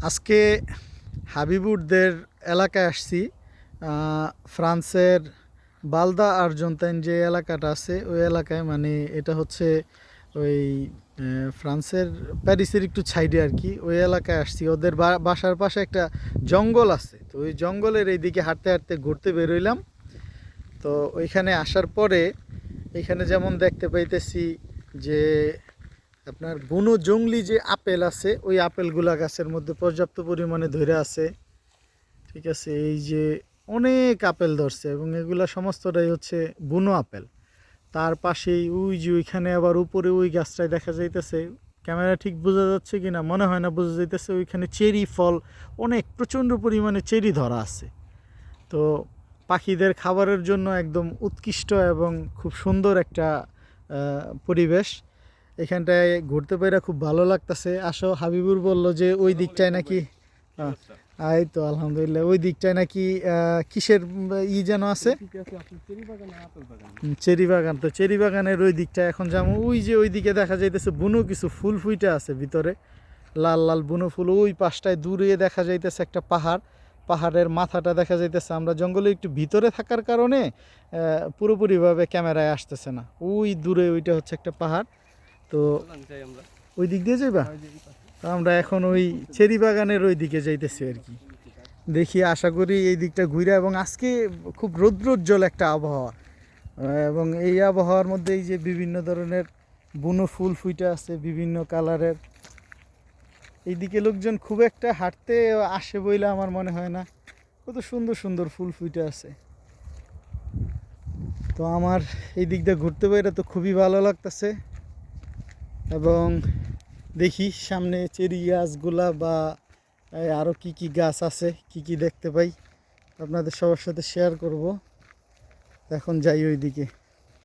আজকে হাবিবুরদের এলাকায় আসছি। ফ্রান্সের বালদা আর্জেন্টাইন যে এলাকাটা আছে ওই এলাকায়, মানে এটা হচ্ছে ওই ফ্রান্সের প্যারিসের একটু সাইডে আর কি। ওই এলাকায় আসছি, ওদের বাসার পাশে একটা জঙ্গল আছে, তো ওই জঙ্গলের এইদিকে হাঁটতে হাঁটতে ঘুরতে বেরোইলাম। তো ওইখানে আসার পরে এখানে যেমন দেখতে পাইতেছি যে আপনার বুনো জংলি যে আপেল আছে, ওই আপেলগুলা গাছের মধ্যে পর্যাপ্ত পরিমাণে ধরে আছে। ঠিক আছে, এই যে অনেক আপেল ধরছে এবং এগুলা সমস্তটাই হচ্ছে বুনো আপেল। তার পাশেই ওই যে ওইখানে আবার উপরে ওই গাছটায় দেখা যাইতেছে, ক্যামেরা ঠিক বোঝা যাচ্ছে কিনা মনে হয় না, বোঝা যাইতেছে ওইখানে চেরি ফল, অনেক প্রচণ্ড পরিমাণে চেরি ধরা আছে। তো পাখিদের খাবারের জন্য একদম উৎকৃষ্ট এবং খুব সুন্দর একটা পরিবেশ। এখানটায় ঘুরতে পেরে খুব ভালো লাগতেছে। আসো, হাবিবুর বলল যে ওই দিকটায় নাকি এই তো আলহামদুলিল্লাহ, ওই দিকটায় নাকি কিসের যেন আছে, চেরি বাগান। তো চেরি বাগানের ওই দিকটা এখন যেমন ওই যে ওই দিকে দেখা যাইতেছে বুনো কিছু ফুল ফুইটা আছে ভিতরে, লাল লাল বুনো ফুল। ওই পাশটায় দূরে দেখা যাইতেছে একটা পাহাড়, পাহাড়ের মাথাটা দেখা যাইতেছে। আমরা জঙ্গলে একটু ভিতরে থাকার কারণে পুরোপুরিভাবে ক্যামেরায় আসতেছে না। ওই দূরে ওইটা হচ্ছে একটা পাহাড়। তো ওই দিক দিয়ে যাইবা, তো আমরা এখন ওই চেরি বাগানের ওই দিকে যাইতেছি আর কি। দেখি, আশা করি এই দিকটা ঘুরে। এবং আজকে খুব রৌদ্রোজ্জ্বল একটা আবহাওয়া, এবং এই আবহাওয়ার মধ্যে এই যে বিভিন্ন ধরনের বুনো ফুল ফুইটা আছে বিভিন্ন কালারের। এইদিকে লোকজন খুব একটা হাঁটতে আসে বইলে আমার মনে হয় না, কত সুন্দর সুন্দর ফুল ফুইটা আছে। তো আমার এই দিক দিয়ে ঘুরতে বাইরে তো খুবই ভালো লাগতেছে। এবং দেখি সামনে চেরি গাছগুলা বা আরও কি কি গাছ আছে, কি কি দেখতে পাই আপনাদের সবার সাথে শেয়ার করব। এখন যাই ওই দিকে।